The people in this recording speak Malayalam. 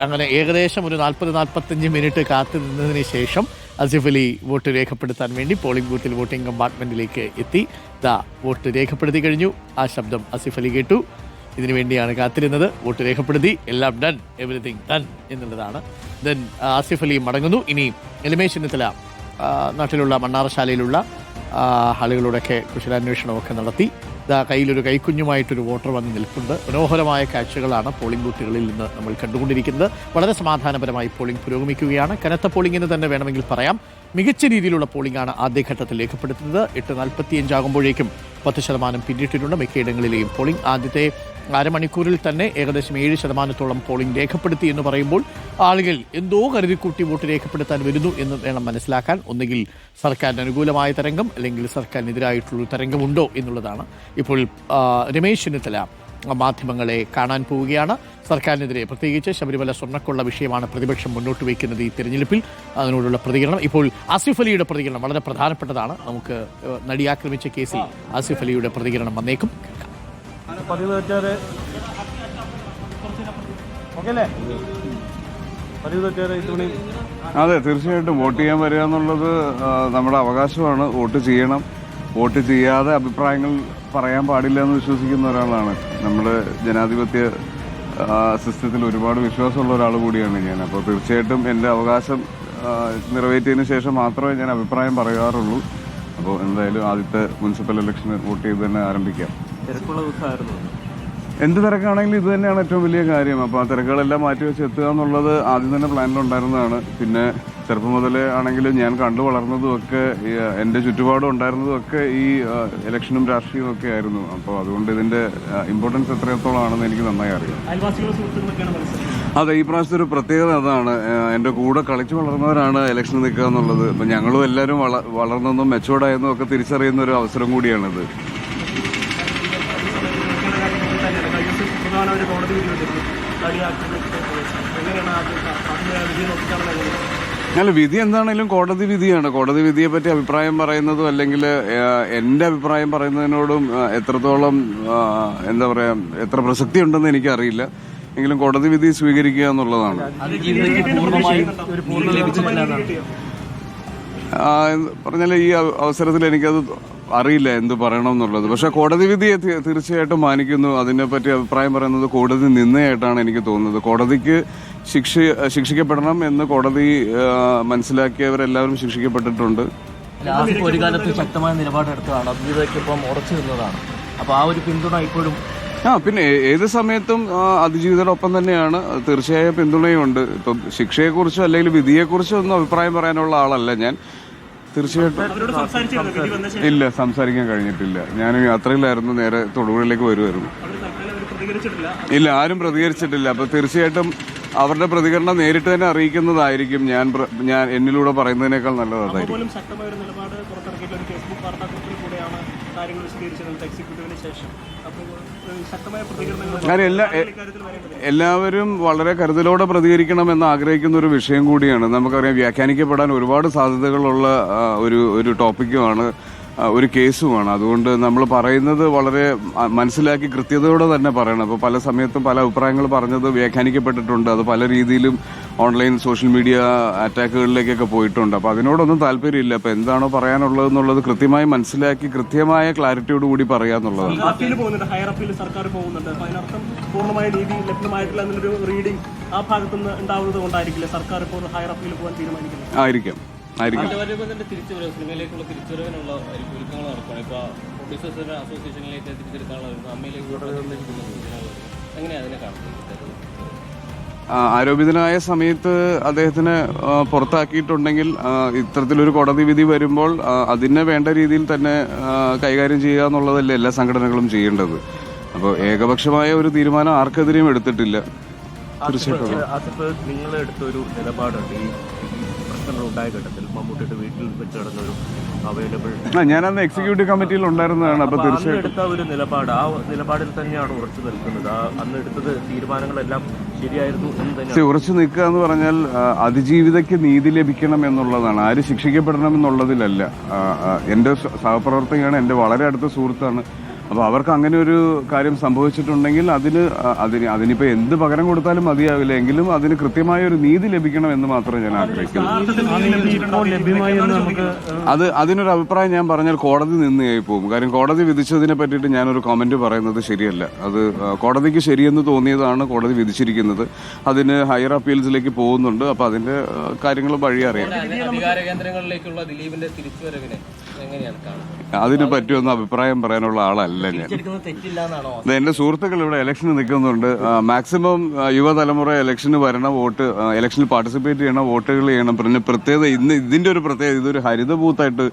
അങ്ങനെ ഏകദേശം ഒരു 40-45 മിനിറ്റ് കാത്തു നിന്നതിന് ശേഷം ആസിഫ് അലി വോട്ട് രേഖപ്പെടുത്താൻ വേണ്ടി പോളിംഗ് ബൂത്തിൽ വോട്ടിംഗ് കമ്പാർട്ട്മെന്റിലേക്ക് എത്തി. വോട്ട് രേഖപ്പെടുത്തി കഴിഞ്ഞു. ആ ശബ്ദം ആസിഫ് അലി കേട്ടു. ഇതിനു വേണ്ടിയാണ് കാത്തിരുന്നത്. വോട്ട് രേഖപ്പെടുത്തി, എല്ലാം ഡൺ, എവറിത്തിങ് ഡൺ എന്നുള്ളതാണ്. ദെൻ ആസിഫ് അലി മടങ്ങുന്നു. ഇനി രമേശ് ചെന്നിത്തല നാട്ടിലുള്ള മണ്ണാറശാലയിലുള്ള ആളുകളോടൊക്കെ കുശലാന്വേഷണമൊക്കെ നടത്തി. കയ്യിലൊരു കൈക്കുഞ്ഞുമായിട്ടൊരു വോട്ടർ വന്ന് നിൽപ്പുണ്ട്. മനോഹരമായ കാഴ്ചകളാണ് പോളിംഗ് ബൂത്തുകളിൽ നിന്ന് നമ്മൾ കണ്ടുകൊണ്ടിരിക്കുന്നത്. വളരെ സമാധാനപരമായി പോളിംഗ് പുരോഗമിക്കുകയാണ്. കനത്ത പോളിംഗ് എന്ന് തന്നെ വേണമെങ്കിൽ പറയാം. മികച്ച രീതിയിലുള്ള പോളിംഗാണ് ആദ്യഘട്ടത്തിൽ രേഖപ്പെടുത്തുന്നത്. 8:45 ആകുമ്പോഴേക്കും 10% പിന്നിട്ടിട്ടുണ്ട് മിക്കയിടങ്ങളിലെയും പോളിംഗ്. ആദ്യത്തെ അരമണിക്കൂറിൽ തന്നെ ഏകദേശം 7% പോളിംഗ് രേഖപ്പെടുത്തി എന്ന് പറയുമ്പോൾ ആളുകൾ എന്തോ കരുതിക്കൂട്ടി വോട്ട് രേഖപ്പെടുത്താൻ വരുന്നു എന്ന് വേണം മനസ്സിലാക്കാൻ. ഒന്നുകിൽ സർക്കാരിന് അനുകൂലമായ തരംഗം, അല്ലെങ്കിൽ സർക്കാരിനെതിരായിട്ടുള്ള തരംഗമുണ്ടോ എന്നുള്ളതാണ്. ഇപ്പോൾ രമേശ് ചെന്നിത്തല മാധ്യമങ്ങളെ കാണാൻ പോവുകയാണ്. സർക്കാരിനെതിരെ പ്രത്യേകിച്ച് ശബരിമല സ്വർണ്ണക്കൊള്ള വിഷയമാണ് പ്രതിപക്ഷം മുന്നോട്ട് വയ്ക്കുന്നത് ഈ തെരഞ്ഞെടുപ്പിൽ. അതിനോടുള്ള പ്രതികരണം, ഇപ്പോൾ ആസിഫ് അലിയുടെ പ്രതികരണം വളരെ പ്രധാനപ്പെട്ടതാണ്. നമുക്ക് നടി ആക്രമിച്ച കേസിൽ ആസിഫ് അലിയുടെ പ്രതികരണം വന്നേക്കും. അതെ, തീർച്ചയായിട്ടും വോട്ട് ചെയ്യാൻ വരിക എന്നുള്ളത് നമ്മുടെ അവകാശമാണ്. വോട്ട് ചെയ്യണം. വോട്ട് ചെയ്യാതെ അഭിപ്രായങ്ങൾ പറയാൻ പാടില്ല എന്ന് വിശ്വസിക്കുന്ന ഒരാളാണ്. നമ്മുടെ ജനാധിപത്യ സിസ്റ്റത്തിൽ ഒരുപാട് വിശ്വാസമുള്ള ഒരാൾ കൂടിയാണ് ഞാൻ. അപ്പോൾ തീർച്ചയായിട്ടും എൻ്റെ അവകാശം നിറവേറ്റിയതിന് ശേഷം മാത്രമേ ഞാൻ അഭിപ്രായം പറയാറുള്ളൂ. അപ്പോൾ എന്തായാലും ആദ്യത്തെ മുനിസിപ്പൽ ഇലക്ഷന് വോട്ട് ചെയ്ത് തന്നെ ആരംഭിക്കാം. തിരക്കുള്ള ദിവസമായിരുന്നു. എന്ത് തിരക്കാണെങ്കിലും ഇത് തന്നെയാണ് ഏറ്റവും വലിയ കാര്യം. അപ്പോൾ ആ തിരക്കുകളെല്ലാം മാറ്റിവെച്ച് എത്തുക എന്നുള്ളത് ആദ്യം തന്നെ പ്ലാനിലുണ്ടായിരുന്നതാണ്. പിന്നെ ചെറുപ്പം മുതലേ ആണെങ്കിലും ഞാൻ കണ്ടു വളർന്നതും ഒക്കെ എൻ്റെ ചുറ്റുപാടും ഉണ്ടായിരുന്നതും ഒക്കെ ഈ ഇലക്ഷനും രാഷ്ട്രീയവും ഒക്കെ ആയിരുന്നു. അപ്പോൾ അതുകൊണ്ട് ഇതിൻ്റെ ഇമ്പോർട്ടൻസ് എത്രത്തോളം ആണെന്ന് എനിക്ക് നന്നായി അറിയാം. അതെ, ഈ പ്രാവശ്യത്തെ ഒരു പ്രത്യേകത അതാണ്. എൻ്റെ കൂടെ കളിച്ചു വളർന്നവരാണ് ഇലക്ഷൻ നിൽക്കുക എന്നുള്ളത്. അപ്പം ഞങ്ങളും എല്ലാവരും വളർന്നെന്നും മെച്ചോർഡായെന്നും ഒക്കെ തിരിച്ചറിയുന്ന ഒരു അവസരം കൂടിയാണിത്. അല്ല, വിധി എന്താണെങ്കിലും കോടതി വിധിയാണ്. കോടതി വിധിയെ പറ്റി അഭിപ്രായം പറയുന്നതും അല്ലെങ്കിൽ എൻ്റെ അഭിപ്രായം പറയുന്നതിനോടും എത്രത്തോളം എന്താ പറയാ എത്ര പ്രസക്തി ഉണ്ടെന്ന് എനിക്കറിയില്ല. എങ്കിലും കോടതി വിധി സ്വീകരിക്കുക എന്നുള്ളതാണ്. പറഞ്ഞാൽ ഈ അവസരത്തിൽ എനിക്കത് അറിയില്ല എന്ത് പറയണമെന്നുള്ളത്. പക്ഷെ കോടതി വിധിയെ തീർച്ചയായിട്ടും മാനിക്കുന്നു. അതിനെപ്പറ്റി അഭിപ്രായം പറയുന്നത് കോടതി നിന്നയായിട്ടാണ് എനിക്ക് തോന്നുന്നത്. കോടതിക്ക് ശിക്ഷിക്കപ്പെടണം എന്ന് കോടതി മനസ്സിലാക്കിയവരെല്ലാവരും ശിക്ഷിക്കപ്പെട്ടിട്ടുണ്ട്. ഒരു കാലത്ത് ശക്തമായ നിലപാടെടുത്തതാണ്, അതിജീവിതയ്ക്കൊപ്പം ഉറച്ചു നിന്നതാണ്. അപ്പോൾ ആ ഒരു പിന്തുണ ഇപ്പോഴും പിന്നെ ഏത് സമയത്തും അതിജീവിതയുടെ ഒപ്പം തന്നെയാണ്. തീർച്ചയായും പിന്തുണയുണ്ട്. ഇപ്പം ശിക്ഷയെക്കുറിച്ചോ അല്ലെങ്കിൽ വിധിയെക്കുറിച്ചോ ഒന്നും അഭിപ്രായം പറയാനുള്ള ആളല്ല ഞാൻ. തീർച്ചയായിട്ടും ഇല്ല, സംസാരിക്കാൻ കഴിഞ്ഞിട്ടില്ല. ഞാൻ യാത്രയിലായിരുന്നു, നേരെ തൊടുപുഴയിലേക്ക് വരുമായിരുന്നു. ഇല്ല, ആരും പ്രതികരിച്ചിട്ടില്ല. അപ്പൊ തീർച്ചയായിട്ടും അവരുടെ പ്രതികരണം നേരിട്ട് തന്നെ അറിയിക്കുന്നതായിരിക്കും. ഞാൻ എന്നിലൂടെ പറയുന്നതിനേക്കാൾ നല്ലത് അതായിരിക്കും. എല്ലാവരും വളരെ കരുതലോടെ പ്രതികരിക്കണമെന്ന് ആഗ്രഹിക്കുന്ന ഒരു വിഷയം കൂടിയാണ്. നമുക്കറിയാം, വ്യാഖ്യാനിക്കപ്പെടാൻ ഒരുപാട് സാധ്യതകളുള്ള ഒരു ടോപ്പിക്കുമാണ്, ഒരു കേസുമാണ്. അതുകൊണ്ട് നമ്മൾ പറയുന്നത് വളരെ മനസ്സിലാക്കി കൃത്യതയോടെ തന്നെ പറയണം. അപ്പോൾ പല സമയത്തും പല അഭിപ്രായങ്ങൾ പറഞ്ഞത് വ്യാഖ്യാനിക്കപ്പെട്ടിട്ടുണ്ട്. അത് പല രീതിയിലും ഓൺലൈൻ സോഷ്യൽ മീഡിയ അറ്റാക്കുകളിലേക്കൊക്കെ പോയിട്ടുണ്ട്. അപ്പോൾ അതിനോടൊന്നും താല്പര്യമില്ല. അപ്പോൾ എന്താണോ പറയാനുള്ളതെന്നുള്ളത് കൃത്യമായി മനസ്സിലാക്കി കൃത്യമായ ക്ലാരിറ്റിയോട് കൂടി പറയാന്നുള്ളതാണ്. ആയിരിക്കാം. ആരോപിതനായ സമയത്ത് അദ്ദേഹത്തിനെ പുറത്താക്കിയിട്ടുണ്ടെങ്കിൽ ഇത്തരത്തിലൊരു കോടതി വിധി വരുമ്പോൾ അതിനെ വേണ്ട രീതിയിൽ തന്നെ കൈകാര്യം ചെയ്യുക എന്നുള്ളതല്ലേ എല്ലാ സംഘടനകളും ചെയ്യേണ്ടത്. അപ്പോൾ ഏകപക്ഷമായ ഒരു തീരുമാനം ആർക്കെതിരെയും എടുത്തിട്ടില്ല. തീർച്ചയായിട്ടും നിങ്ങൾ എടുത്തൊരു നിലപാടുണ്ട്. ഈ ഉണ്ടായ ഘട്ടത്തിൽ മമ്മൂട്ടിയുടെ വീട്ടിൽ വെച്ച് നടന്നൊരു അവൈലബിൾ, ഞാനന്ന് എക്സിക്യൂട്ടീവ് കമ്മിറ്റിയിൽ ഉണ്ടായിരുന്നതാണ്. അപ്പോൾ തീർച്ചയായിട്ടും എടുത്ത ഒരു നിലപാട്, ആ നിലപാടിൽ തന്നെയാണ് ഉറച്ചു നിൽക്കുന്നത്. അന്ന് എടുത്തത് തീരുമാനങ്ങളെല്ലാം ശരിയായിരുന്നു എന്ന് തന്നെ. ഉറച്ചു നിൽക്കുക എന്ന് പറഞ്ഞാൽ അതിജീവിതയ്ക്ക് നീതി ലഭിക്കണം എന്നുള്ളതാണ്. ആര് ശിക്ഷിക്കപ്പെടണം എന്നുള്ളതിലല്ല. എൻ്റെ സഹപ്രവർത്തകയാണ്, എൻ്റെ വളരെ അടുത്ത സുഹൃത്താണ്. അപ്പോൾ അവർക്ക് അങ്ങനെ ഒരു കാര്യം സംഭവിച്ചിട്ടുണ്ടെങ്കിൽ അതിനിപ്പോൾ എന്ത് പകരം കൊടുത്താലും മതിയാവില്ല, എങ്കിലും അതിന് കൃത്യമായ ഒരു നീതി ലഭിക്കണം എന്ന് മാത്രമേ ഞാൻ ആഗ്രഹിക്കുന്നു. അതിനൊരു അഭിപ്രായം ഞാൻ പറഞ്ഞാൽ കോടതി നിന്നേയായി പോകും. കാര്യം കോടതി വിധിച്ചതിനെ പറ്റിയിട്ട് ഞാനൊരു കമന്റ് പറയുന്നത് ശരിയല്ല. അത് കോടതിക്ക് ശരിയെന്ന് തോന്നിയതാണ് കോടതി വിധിച്ചിരിക്കുന്നത്. അതിന് ഹയർ അപ്പീൽസിലേക്ക് പോകുന്നുണ്ട്. അപ്പോൾ അതിന്റെ കാര്യങ്ങൾ വഴി അറിയാം. അതിനെ പറ്റിയൊന്നും അഭിപ്രായം പറയാനുള്ള ആളല്ല ഞാൻ. എന്റെ സുഹൃത്തുക്കൾ ഇവിടെ ഇലക്ഷന് നിൽക്കുന്നുണ്ട്. മാക്സിമം യുവതലമുറ ഇലക്ഷന് വരണം, ഇലക്ഷനിൽ പാർട്ടിസിപ്പേറ്റ് ചെയ്യണം, വോട്ടുകൾ ചെയ്യണം. പിന്നെ പ്രത്യേകത ഇതിന്റെ ഒരു പ്രത്യേകത, ഇതൊരു ഹരിത ബൂത്തായിട്ട്